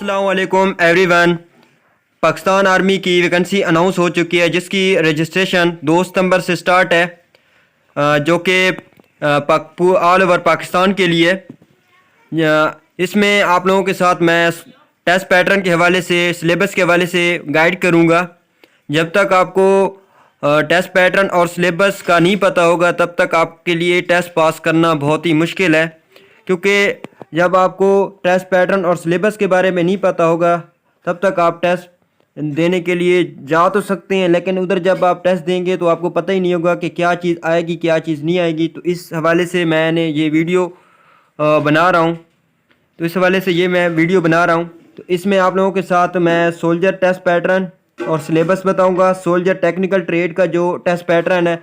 अस्सलाम वालेकुम everyone. Pakistan army की वैकेंसी अनाउंस हो चुकी है जिसकी रजिस्ट्रेशन 2 सितंबर से स्टार्ट है, जो कि ऑल ओवर पाकिस्तान के लिए। इसमें आप लोगों के साथ मैं टेस्ट पैटर्न के हवाले से, सिलेबस के हवाले से गाइड करूंगा। जब तक आपको टेस्ट पैटर्न और सिलेबस का नहीं पता होगा तब तक आपके लिए टेस्ट पास करना बहुत ही मुश्किल है, क्योंकि जब आपको टेस्ट पैटर्न और सिलेबस के बारे में नहीं पता होगा तब तक आप टेस्ट देने के लिए जा तो सकते हैं, लेकिन उधर जब आप टेस्ट देंगे तो आपको पता ही नहीं होगा कि क्या चीज़ आएगी क्या चीज़ नहीं आएगी। तो इस हवाले से मैंने ये वीडियो बना रहा हूँ। तो इसमें आप लोगों के साथ मैं सोल्जर टेस्ट पैटर्न और सिलेबस बताऊंगा, सोल्जर टेक्निकल ट्रेड का जो टेस्ट पैटर्न है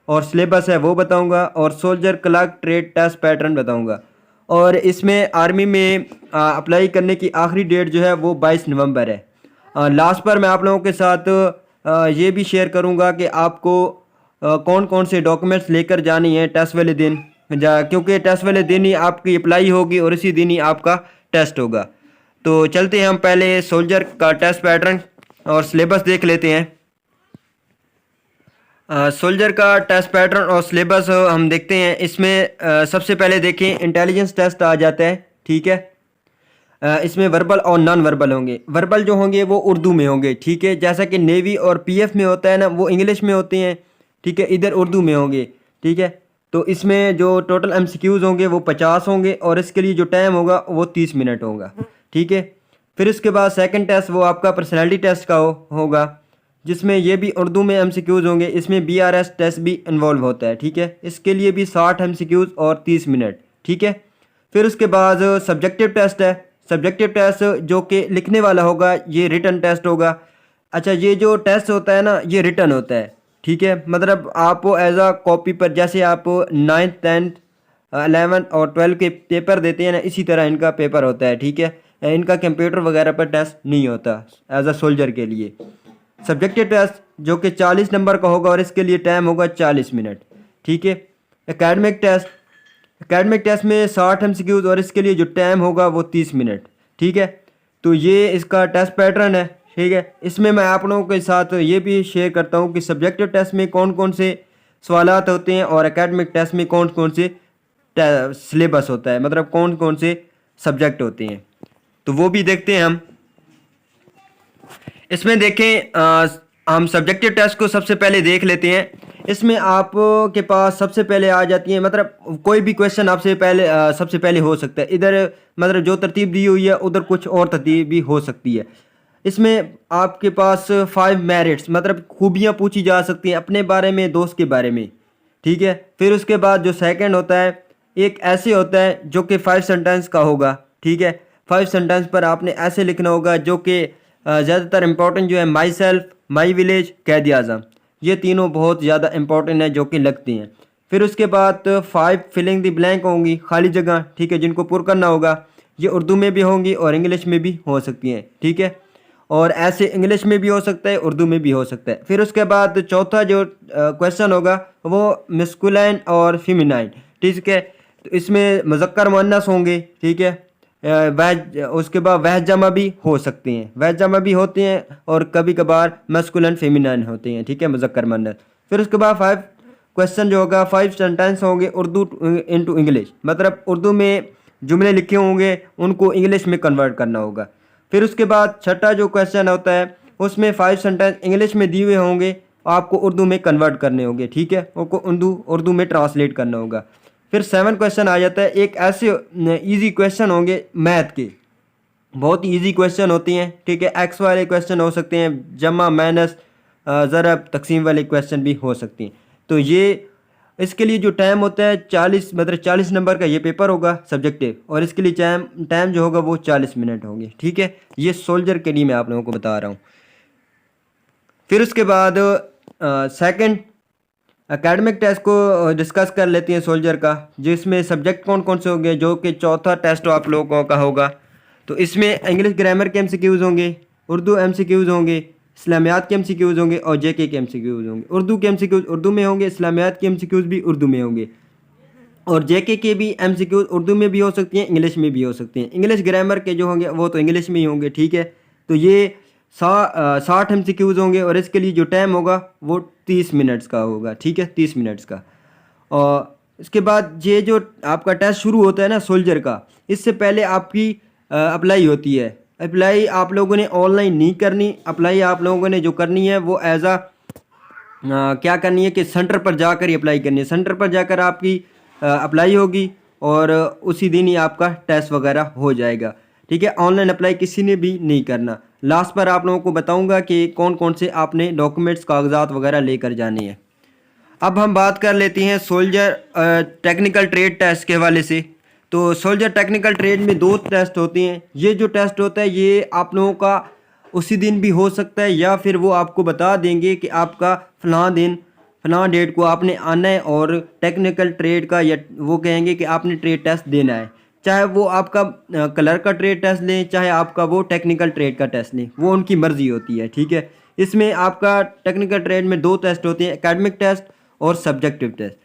और सिलेबस है वो बताऊंगा, और soldier clerk trade test pattern बताऊंगा। और इसमें आर्मी में अप्लाई करने की आखिरी डेट जो है वो 22 नवंबर है। लास्ट पर मैं आप लोगों के साथ ये भी शेयर करूंगा कि आपको कौन कौन से डॉक्यूमेंट्स लेकर जानी है टेस्ट वाले दिन, क्योंकि टेस्ट वाले दिन ही आपकी अप्लाई होगी और इसी दिन ही आपका टेस्ट होगा। तो चलते हैं, हम पहले सोल्जर का टेस्ट पैटर्न और सिलेबस देख लेते हैं। सोल्जर का टेस्ट पैटर्न और सिलेबस हम देखते हैं। इसमें सबसे पहले देखें इंटेलिजेंस टेस्ट आ जाता है, ठीक है। इसमें वर्बल और नॉन वर्बल होंगे। वर्बल जो होंगे वो उर्दू में होंगे, ठीक है, जैसा कि नेवी और पीएफ में होता है ना, वो इंग्लिश में होते हैं, ठीक है, इधर उर्दू में होंगे, ठीक है। तो इसमें जो टोटल एमसीक्यूज़ होंगे वो 50 होंगे और इसके लिए जो टाइम होगा वो 30 मिनट होगा, ठीक है। फिर इसके बाद सेकंड टेस्ट वो आपका पर्सनैलिटी टेस्ट का होगा, जिसमें ये भी उर्दू में एमसीक्यूज़ होंगे। इसमें बीआरएस टेस्ट भी इन्वॉल्व होता है, ठीक है। इसके लिए भी 60 एमसीक्यूज़ और 30 मिनट, ठीक है। फिर उसके बाद सब्जेक्टिव टेस्ट है। सब्जेक्टिव टेस्ट जो कि लिखने वाला होगा, ये रिटन टेस्ट होगा। अच्छा, ये जो टेस्ट होता है ना ये रिटन होता है, ठीक है। मतलब आप एज आ कॉपी पर, जैसे आप 9th 10th 11th और 12 के पेपर देते हैं ना, इसी तरह इनका पेपर होता है, ठीक है। इनका कंप्यूटर वगैरह पर टेस्ट नहीं होता एज अ सोल्जर के लिए। सब्जेक्टिव टेस्ट जो कि 40 नंबर का होगा और इसके लिए टाइम होगा 40 मिनट, ठीक है। एकेडमिक टेस्ट में 60 एमसीक्यूज और इसके लिए जो टाइम होगा वो 30 मिनट, ठीक है। तो ये इसका टेस्ट पैटर्न है, ठीक है। इसमें मैं आप लोगों के साथ ये भी शेयर करता हूँ कि सब्जेक्टिव टेस्ट में कौन कौन से सवालात होते हैं और एकेडमिक टेस्ट में कौन कौन से सिलेबस होता है, मतलब कौन कौन से सब्जेक्ट होते हैं, तो वो भी देखते हैं हम। इसमें देखें, हम सब्जेक्टिव टेस्ट को सबसे पहले देख लेते हैं। इसमें आप के पास सबसे पहले आ जाती है, मतलब कोई भी क्वेश्चन आपसे पहले सबसे पहले हो सकता है। इधर मतलब जो तरतीब दी हुई है उधर कुछ और तरतीब भी हो सकती है। इसमें आपके पास 5 मेरिट्स, मतलब खूबियाँ पूछी जा सकती हैं अपने बारे में, दोस्त के बारे में, ठीक है। फिर उसके बाद जो सेकंड होता है, एक ऐसे होता है जो कि 5 सेंटेंस का होगा, ठीक है। 5 सेंटेंस पर आपने ऐसे लिखना होगा, जो कि ज़्यादातर इम्पोर्टेंट जो है माई सेल्फ, माई विलेज, कैद आज़म, ये तीनों बहुत ज़्यादा इंपॉर्टेंट है जो कि लगती हैं। फिर उसके बाद 5 फिलिंग द ब्लैंक होंगी, खाली जगह, ठीक है, जिनको पुर करना होगा। ये उर्दू में भी होंगी और इंग्लिश में भी हो सकती हैं, ठीक है। और ऐसे इंग्लिश में भी हो सकता है, उर्दू में भी हो सकता है। फिर उसके बाद चौथा जो क्वेश्चन होगा वो मस्कुलाइन और फेमिनाइन, ठीक है। तो इसमें मुज़क्कर मुअन्नस होंगे, ठीक है। उसके बाद वह जमा भी हो सकते हैं, वह जमा भी होते हैं और कभी कभार मस्कुलिन फेमिनाइन होते हैं, ठीक है, मुज़क्कर मुअन्नस। फिर उसके बाद 5 क्वेश्चन जो होगा 5 सेंटेंस होंगे उर्दू इनटू इंग्लिश, मतलब उर्दू में जुमले लिखे होंगे उनको इंग्लिश में कन्वर्ट करना होगा। फिर उसके बाद छठा जो क्वेश्चन होता है उसमें 5 सेंटेंस इंग्लिश में दिए हुए होंगे, आपको उर्दू में कन्वर्ट करने होंगे, ठीक है, उनको उर्दू में ट्रांसलेट करना होगा। फिर 7 क्वेश्चन आ जाता है, एक ऐसे इजी क्वेश्चन होंगे मैथ के, बहुत इजी क्वेश्चन होती हैं, ठीक है। एक्स वाले क्वेश्चन हो सकते हैं, जमा माइनस ज़रब तकसीम वाले क्वेश्चन भी हो सकती हैं। तो ये इसके लिए जो टाइम होता है 40, मतलब 40 नंबर का ये पेपर होगा सब्जेक्टिव, और इसके लिए टाइम जो होगा वो 40 मिनट होंगे, ठीक है। ये सोल्जर के लिए मैं आप लोगों को बता रहा हूँ। फिर उसके बाद सेकंड एकेडमिक टेस्ट को डिस्कस कर लेते हैं सोल्जर का, जिसमें सब्जेक्ट कौन कौन से होंगे, जो कि चौथा टेस्ट आप लोगों का होगा। तो इसमें इंग्लिश ग्रामर के एमसीक्यूज़ होंगे, उर्दू एमसीक्यूज़ होंगे, इस्लामियात के एमसीक्यूज़ होंगे और जेके के एमसीक्यूज़ होंगे। उर्दू के एमसीक्यूज़ उर्दू में होंगे, इस्लामियात के एमसीक्यूज़ भी उर्दू में होंगे। और जेके के भी एमसीक्यू उर्दू में भी हो सकती हैं, इंग्लिश में भी हो सकती हैं। इंग्लिश ग्रामर के जो होंगे वो तो इंग्लिश में ही होंगे, ठीक है। तो ये 60 एमसीक्यूज़ होंगे और इसके लिए जो टाइम होगा वो 30 मिनट्स का होगा, ठीक है, 30 मिनट्स का। और इसके बाद ये जो आपका टेस्ट शुरू होता है ना सोल्जर का, इससे पहले आपकी अप्लाई होती है। अप्लाई आप लोगों ने ऑनलाइन नहीं करनी, अप्लाई आप लोगों ने जो करनी है वो एज क्या करनी है कि सेंटर पर जाकर ही अप्लाई करनी है। सेंटर पर जाकर आपकी अप्लाई होगी और उसी दिन ही आपका टेस्ट वगैरह हो जाएगा, ठीक है। ऑनलाइन अप्लाई किसी ने भी नहीं करना। लास्ट पर आप लोगों को बताऊंगा कि कौन कौन से आपने डॉक्यूमेंट्स कागजात वगैरह लेकर जाने हैं। अब हम बात कर लेते हैं सोल्जर टेक्निकल ट्रेड टेस्ट के हवाले से। तो सोल्जर टेक्निकल ट्रेड में 2 टेस्ट होते हैं। ये जो टेस्ट होता है ये आप लोगों का उसी दिन भी हो सकता है या फिर वो आपको बता देंगे कि आपका फ़लाँ दिन फ़लाँ डेट को आपने आना है और टेक्निकल ट्रेड का, या वो कहेंगे कि आपने ट्रेड टेस्ट देना है। चाहे वो आपका कलर का ट्रेड टेस्ट लें, चाहे आपका वो टेक्निकल ट्रेड का टेस्ट लें, वो उनकी मर्ज़ी होती है, ठीक है। इसमें आपका टेक्निकल ट्रेड में 2 टेस्ट होते हैं, एकेडमिक टेस्ट और सब्जेक्टिव टेस्ट।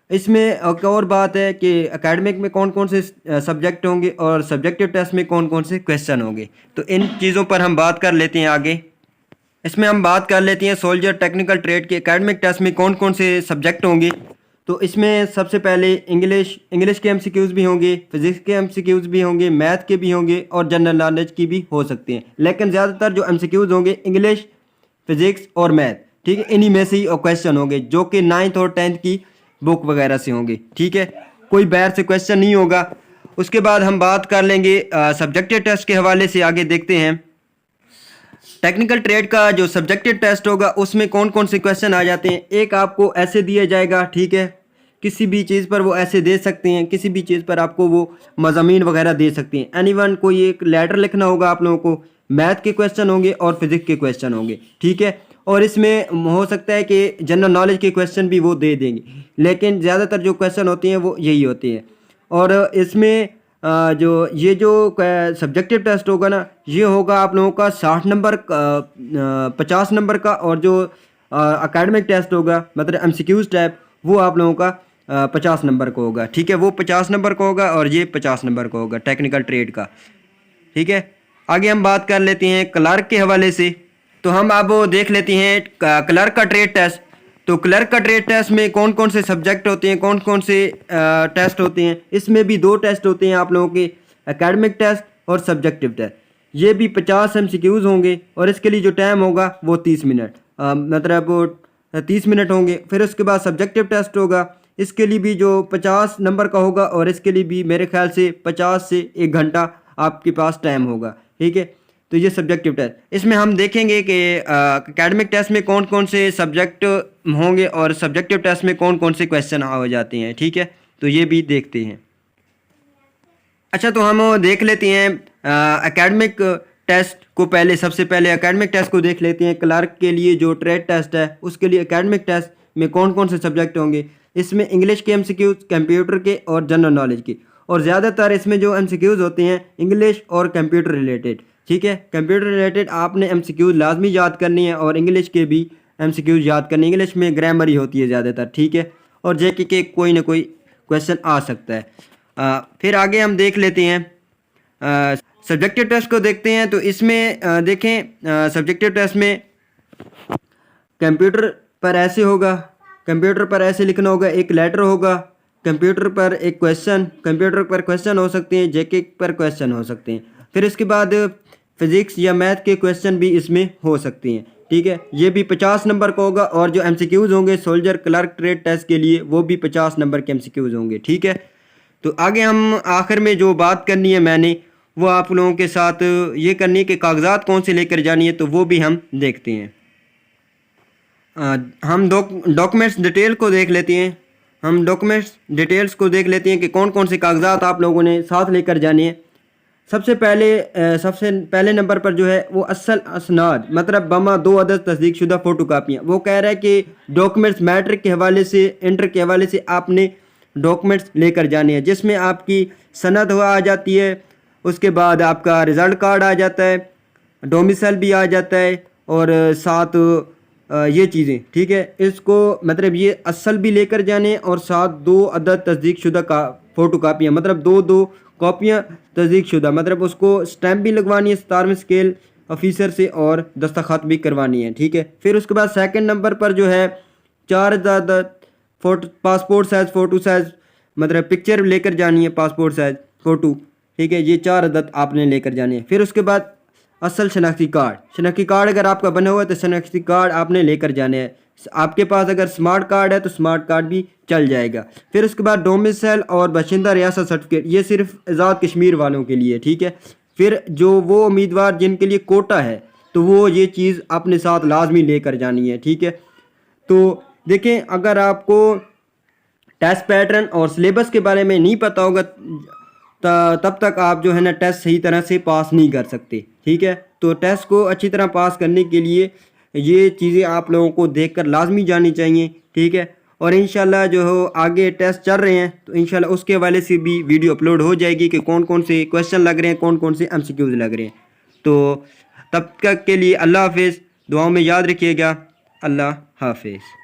इसमें एक और बात है कि एकेडमिक में कौन कौन से सब्जेक्ट होंगे और सब्जेक्टिव टेस्ट में कौन कौन से क्वेश्चन होंगे, तो इन चीज़ों पर हम बात कर लेते हैं आगे। इसमें हम बात कर लेते हैं सोल्जर टेक्निकल ट्रेड के एकेडमिक टेस्ट में कौन कौन से सब्जेक्ट होंगे। तो इसमें सबसे पहले इंग्लिश के एमसीक्यूज़ भी होंगे, फिज़िक्स के एमसीक्यूज़ भी होंगे, मैथ के भी होंगे और जनरल नॉलेज की भी हो सकते हैं। लेकिन ज़्यादातर जो एमसीक्यूज़ होंगे इंग्लिश, फिज़िक्स और मैथ, ठीक है, इन्हीं में से ही क्वेश्चन होंगे जो कि 9th और 10th की बुक वगैरह से होंगे, ठीक है। कोई बाहर से क्वेश्चन नहीं होगा। उसके बाद हम बात कर लेंगे सब्जेक्टिव टेस्ट के हवाले से। आगे देखते हैं टेक्निकल ट्रेड का जो सब्जेक्टिव टेस्ट होगा उसमें कौन कौन से क्वेश्चन आ जाते हैं। एक आपको ऐसे दिया जाएगा, ठीक है, किसी भी चीज़ पर वो ऐसे दे सकते हैं, किसी भी चीज़ पर आपको वो मज़ामीन वगैरह दे सकते हैं। एनीवन कोई एक लेटर लिखना होगा आप लोगों को, मैथ के क्वेश्चन होंगे और फिज़िक्स के क्वेश्चन होंगे, ठीक है। और इसमें हो सकता है कि जनरल नॉलेज के क्वेश्चन भी वो दे देंगे, लेकिन ज़्यादातर जो क्वेश्चन होते हैं वो यही होते हैं। और इसमें जो ये जो सब्जेक्टिव टेस्ट होगा ना, ये होगा आप लोगों का 60 नंबर 50 नंबर का, और जो एकेडमिक टेस्ट होगा मतलब एमसीक्यूज़ टाइप, वो आप लोगों का 50 नंबर को होगा, ठीक है। वो 50 नंबर को होगा और ये 50 नंबर को होगा टेक्निकल ट्रेड का, ठीक है। आगे हम बात कर लेते हैं क्लर्क के हवाले से। तो हम अब देख लेते हैं क्लर्क का ट्रेड टेस्ट। तो क्लर्क का ट्रेड टेस्ट में कौन कौन से सब्जेक्ट होते हैं, कौन कौन से टेस्ट होते हैं। इसमें भी 2 टेस्ट होते हैं आप लोगों के, एकेडमिक टेस्ट और सब्जेक्टिव टेस्ट। ये भी 50 एमसीक्यूज़ होंगे और इसके लिए जो टाइम होगा वो 30 मिनट, मतलब 30 मिनट होंगे। फिर उसके बाद सब्जेक्टिव टेस्ट होगा, इसके लिए भी जो 50 नंबर का होगा और इसके लिए भी मेरे ख्याल से 50 से 1 घंटा आपके पास टाइम होगा, ठीक है। तो ये सब्जेक्टिव टेस्ट, इसमें हम देखेंगे कि एकेडमिक टेस्ट में कौन कौन से सब्जेक्ट होंगे और सब्जेक्टिव टेस्ट में कौन कौन से क्वेश्चन आ जाते हैं, ठीक है। तो ये भी देखते हैं। अच्छा, तो हम देख लेते हैं एकेडमिक टेस्ट को। पहले सबसे पहले एकेडमिक टेस्ट को देख लेते हैं। क्लर्क के लिए जो ट्रेड टेस्ट है उसके लिए एकेडमिक टेस्ट में कौन कौन से सब्जेक्ट होंगे। इसमें इंग्लिश के एमसीक्यूज़, कंप्यूटर के और जनरल नॉलेज की, और ज़्यादातर इसमें जो एमसीक्यूज़ होते हैं इंग्लिश और कंप्यूटर रिलेटेड, ठीक है। कंप्यूटर रिलेटेड आपने एमसीक्यूज़ लाजमी याद करनी है और इंग्लिश के भी एमसीक्यूज़ याद करनी है। इंग्लिश में ग्रामर ही होती है ज़्यादातर, ठीक है, और जेके के कोई ना कोई क्वेश्चन आ सकता है। फिर आगे हम देख लेते हैं सब्जेक्टिव टेस्ट को देखते हैं। तो इसमें देखें सब्जेक्टिव टेस्ट में कंप्यूटर पर ऐसे होगा, कंप्यूटर पर ऐसे लिखना होगा, एक लेटर होगा, कंप्यूटर पर एक क्वेश्चन, कंप्यूटर पर क्वेश्चन हो सकते हैं, जेके पर क्वेश्चन हो सकते हैं। फिर इसके बाद फिज़िक्स या मैथ के क्वेश्चन भी इसमें हो सकते हैं, ठीक है। ये भी 50 नंबर का होगा और जो एमसीक्यूज़ होंगे सोल्जर क्लर्क ट्रेड टेस्ट के लिए वो भी 50 नंबर के एमसीक्यूज़ होंगे, ठीक है। तो आगे हम आखिर में जो बात करनी है मैंने वो आप लोगों के साथ ये करनी है कि कागजात कौन से लेकर जानी है, तो वो भी हम देखते हैं। हम डॉक्यूमेंट्स डिटेल को देख लेते हैं। हम डॉक्यूमेंट्स डिटेल्स को देख लेते हैं कि कौन कौन से कागजात आप लोगों ने साथ लेकर जाने हैं। सबसे पहले नंबर पर जो है वो असल असनाद, मतलब बमा 2 अदद तस्दीक शुदा फ़ोटो कापियाँ। वो कह रहा है कि डॉक्यूमेंट्स मैट्रिक के हवाले से, इंटर के हवाले से आपने डॉक्यूमेंट्स लेकर जाने हैं, जिसमें आपकी सनद आ जाती है, उसके बाद आपका रिज़ल्ट कार्ड आ जाता है, डोमिसाइल भी आ जाता है, और साथ ये चीज़ें, ठीक है। इसको मतलब ये असल भी लेकर जाने और साथ 2 अदद तस्दीक शुदा का फ़ोटो कापियाँ, मतलब 2-2 कॉपियाँ तस्दीक शुदा, मतलब उसको स्टैम्प भी लगवानी है 17वें स्केल ऑफिसर से और दस्तखत भी करवानी है, ठीक है। फिर उसके बाद सेकंड नंबर पर जो है 4 अदद photo, passport size photo size, मतलब पिक्चर लेकर जानी है, पासपोर्ट साइज़ फ़ोटो, ठीक है। ये 4 अदद आपने लेकर जानी है। फिर उसके बाद असल शनाख्ती कार्ड अगर आपका बना हुआ है तो शनाख्ती कार्ड आपने लेकर जाने हैं। आपके पास अगर स्मार्ट कार्ड है तो स्मार्ट कार्ड भी चल जाएगा। फिर उसके बाद डोमिसाइल और बाशिंदा रियासत सर्टिफिकेट, ये सिर्फ आज़ाद कश्मीर वालों के लिए, ठीक है। फिर जो वो उम्मीदवार जिनके लिए कोटा है तो वो ये चीज़ अपने साथ लाजमी लेकर जानी है, ठीक है। तो देखें, अगर आपको टेस्ट पैटर्न और सिलेबस के बारे में नहीं पता होगा तब तक आप जो है ना टेस्ट सही तरह से पास नहीं कर सकते, ठीक है। तो टेस्ट को अच्छी तरह पास करने के लिए ये चीज़ें आप लोगों को देखकर लाजमी जानी चाहिए, ठीक है। और इंशाल्लाह जो हो आगे टेस्ट चल रहे हैं तो इंशाल्लाह उसके हवाले से भी वीडियो अपलोड हो जाएगी कि कौन कौन से क्वेश्चन लग रहे हैं, कौन कौन से MCQs लग रहे हैं। तो तब तक के लिए अल्लाह हाफिज़, दुआओं में याद रखिएगा। अल्लाह हाफिज़।